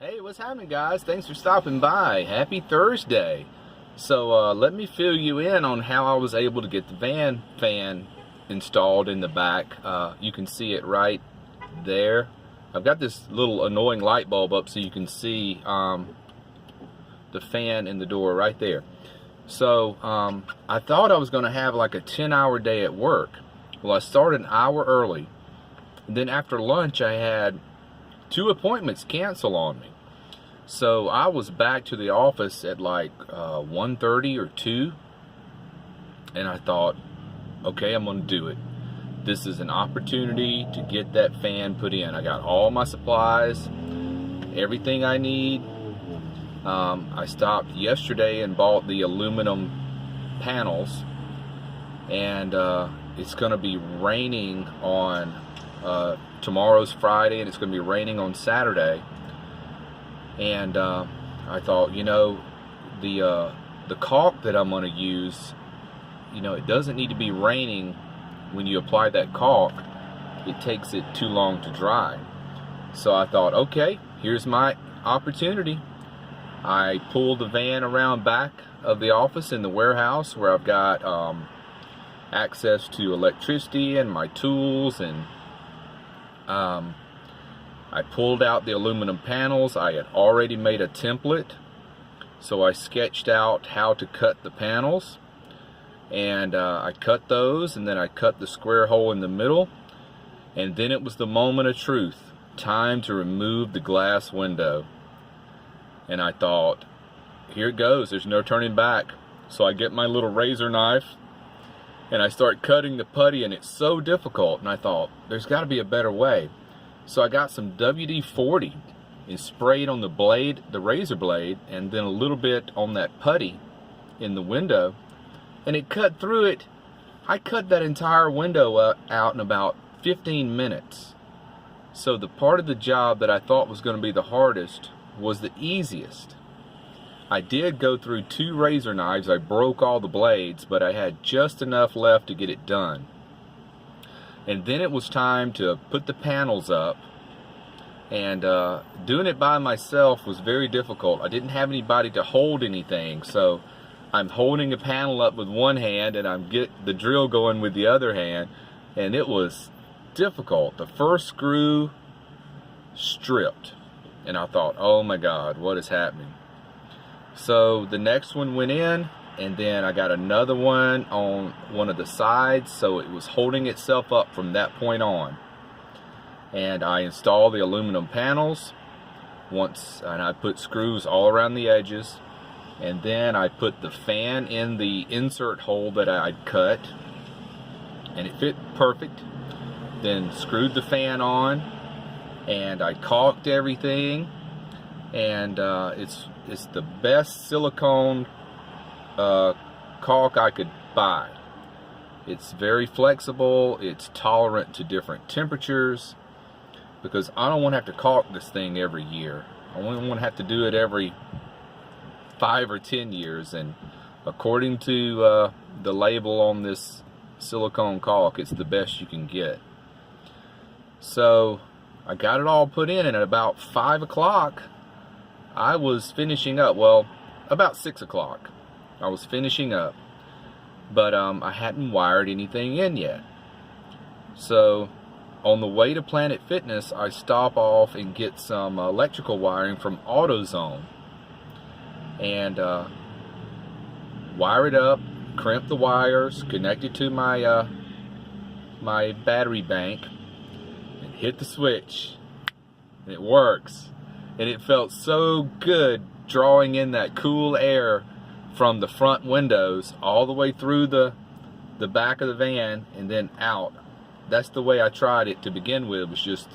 Hey, what's happening, guys? Thanks for stopping by. Happy Thursday. So let me fill you in on how I was able to get the van fan installed in the back. You can see it right there. I've got this little annoying light bulb up so you can see the fan in the door right there. So I thought I was going to have like a 10-hour day at work. Well, I started an hour early. And then after lunch, I had 2 appointments cancel on me. So I was back to the office at like 1:30 or 2, and I thought, okay, I'm gonna do it. This is an opportunity to get that fan put in. I got all my supplies, everything I need. I stopped yesterday and bought the aluminum panels, and it's gonna be raining on tomorrow's Friday, and it's going to be raining on Saturday. And I thought, the caulk that I'm going to use, it doesn't need to be raining when you apply that caulk. It takes it too long to dry. So I thought, okay, here's my opportunity. I pulled the van around back of the office in the warehouse where I've got access to electricity and my tools, and I pulled out the aluminum panels. I had already made a template, so I sketched out how to cut the panels, and I cut those, and then I cut the square hole in the middle, and then it was the moment of truth. Time to remove the glass window. And I thought, here it goes, there's no turning back. So I get my little razor knife and I start cutting the putty, and it's so difficult, and I thought, there's got to be a better way. So I got some WD-40 and sprayed on the blade, the razor blade, and then a little bit on that putty in the window, and it cut through it. I cut that entire window out in about 15 minutes. So the part of the job that I thought was going to be the hardest was the easiest. I did go through 2 razor knives. I broke all the blades, but I had just enough left to get it done. And then it was time to put the panels up, and doing it by myself was very difficult. I didn't have anybody to hold anything, so I'm holding a panel up with one hand and I'm get the drill going with the other hand, and it was difficult. The first screw stripped, and I thought, oh my God, what is happening? So the next one went in, and then I got another one on one of the sides, so it was holding itself up from that point on. And I installed the aluminum panels and I put screws all around the edges, and then I put the fan in the insert hole that I'd cut, and it fit perfect. Then screwed the fan on, and I caulked everything, and it's the best silicone caulk I could buy. It's very flexible, it's tolerant to different temperatures, because I don't want to have to caulk this thing every year. I only want to have to do it every 5 or 10 years, and according to the label on this silicone caulk, it's the best you can get. So I got it all put in, and at about 5 o'clock I was finishing up. Well, about 6 o'clock I was finishing up, but I hadn't wired anything in yet. So on the way to Planet Fitness, I stop off and get some electrical wiring from AutoZone, and wire it up, crimp the wires, connect it to my my battery bank, and hit the switch, and it works. And it felt so good drawing in that cool air from the front windows all the way through the back of the van and then out. That's the way I tried it to begin with, was just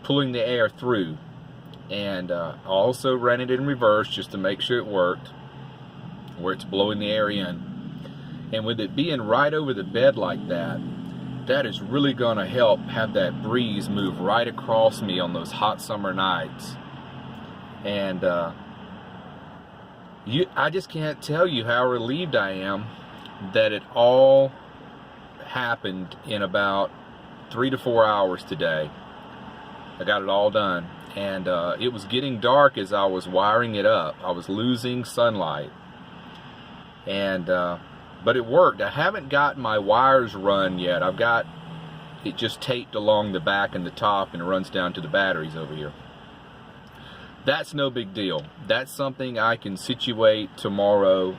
pulling the air through. And I also ran it in reverse just to make sure it worked, where it's blowing the air in. And with it being right over the bed like that, that is really going to help have that breeze move right across me on those hot summer nights. And I just can't tell you how relieved I am that it all happened in about 3 to 4 hours today. I got it all done. And it was getting dark as I was wiring it up. I was losing sunlight. And but it worked. I haven't got my wires run yet. I've got it just taped along the back and the top, and it runs down to the batteries over here. That's no big deal. That's something I can situate tomorrow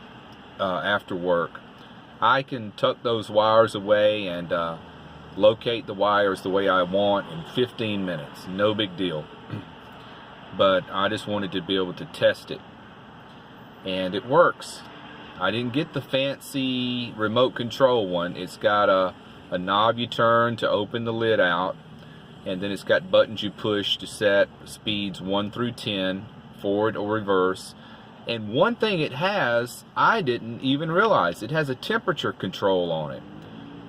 after work. I can tuck those wires away and locate the wires the way I want in 15 minutes. No big deal. But I just wanted to be able to test it. And it works. I didn't get the fancy remote control one. It's got a knob you turn to open the lid out, and then it's got buttons you push to set speeds 1 through 10, forward or reverse. And one thing it has, I didn't even realize, it has a temperature control on it.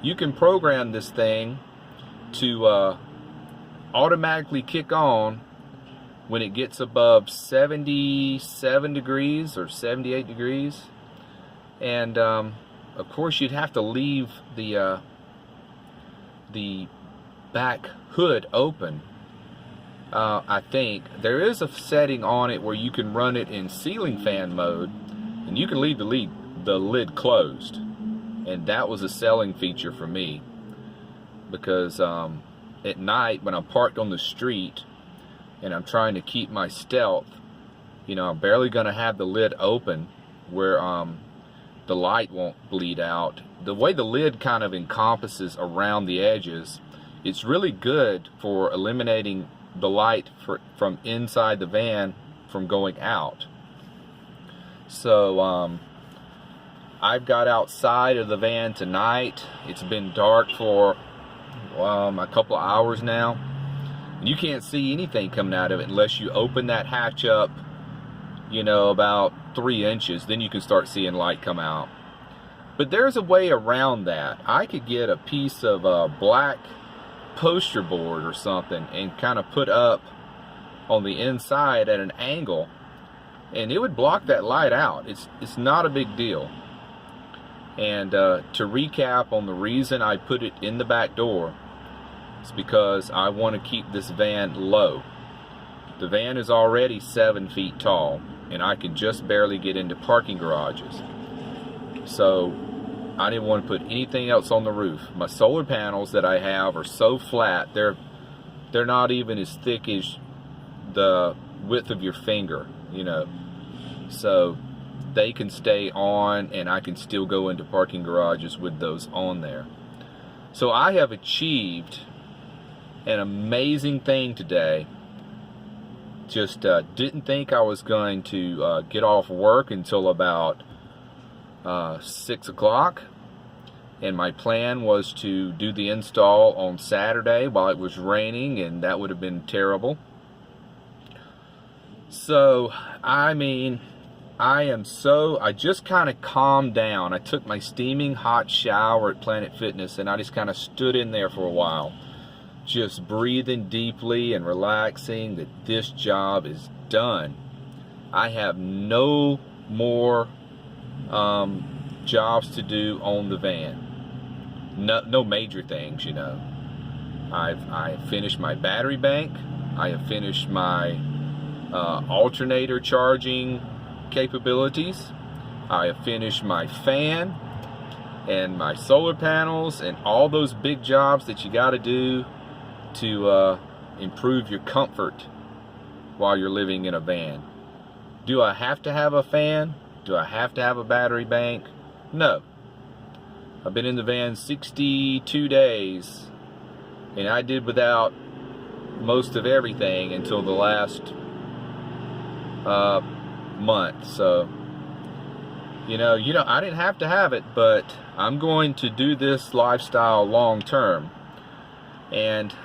You can program this thing to automatically kick on when it gets above 77 degrees or 78 degrees. And of course you'd have to leave the back hood open. I think there is a setting on it where you can run it in ceiling fan mode, and you can leave the lid closed. And that was a selling feature for me, because at night when I'm parked on the street and I'm trying to keep my stealth, you know, I'm barely going to have the lid open where the light won't bleed out. The way the lid kind of encompasses around the edges, it's really good for eliminating the light from inside the van from going out. So I've got outside of the van tonight. It's been dark for a couple of hours now. You can't see anything coming out of it unless you open that hatch up, you know, about 3 inches. Then you can start seeing light come out. But there's a way around that. I could get a piece of black poster board or something and kind of put up on the inside at an angle, and it would block that light out. It's not a big deal. And to recap on the reason I put it in the back door, it's because I want to keep this van low. The van is already 7 feet tall, and I can just barely get into parking garages. So I didn't want to put anything else on the roof. My solar panels that I have are so flat, they're not even as thick as the width of your finger, you know. So they can stay on, and I can still go into parking garages with those on there. So I have achieved an amazing thing today. Just didn't think I was going to get off work until about 6 o'clock, and my plan was to do the install on Saturday while it was raining, and that would have been terrible. So I mean, I just kind of calmed down. I took my steaming hot shower at Planet Fitness, and I just kind of stood in there for a while, just breathing deeply and relaxing that this job is done. I have no more jobs to do on the van. No major things, you know. I've finished my battery bank. I have finished my alternator charging capabilities. I have finished my fan and my solar panels and all those big jobs that you got to do to improve your comfort while you're living in a van. Do I have to have a fan? Do I have to have a battery bank? No. I've been in the van 62 days, and I did without most of everything until the last month. So, you know, I didn't have to have it, but I'm going to do this lifestyle long term. And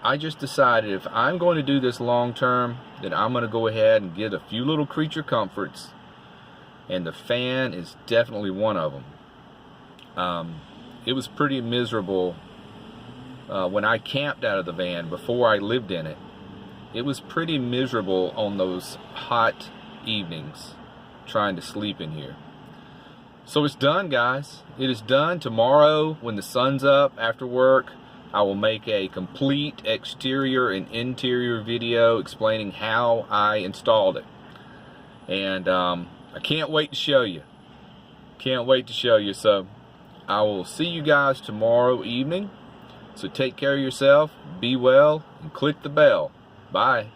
I just decided if I'm going to do this long term, then I'm going to go ahead and get a few little creature comforts, and the fan is definitely one of them. It was pretty miserable when I camped out of the van before I lived in it. It was pretty miserable on those hot evenings trying to sleep in here. So it's done, guys. It is done. Tomorrow when the sun's up after work, I will make a complete exterior and interior video explaining how I installed it. And I can't wait to show you. Can't wait to show you. So I will see you guys tomorrow evening. So take care of yourself, be well, and click the bell. Bye.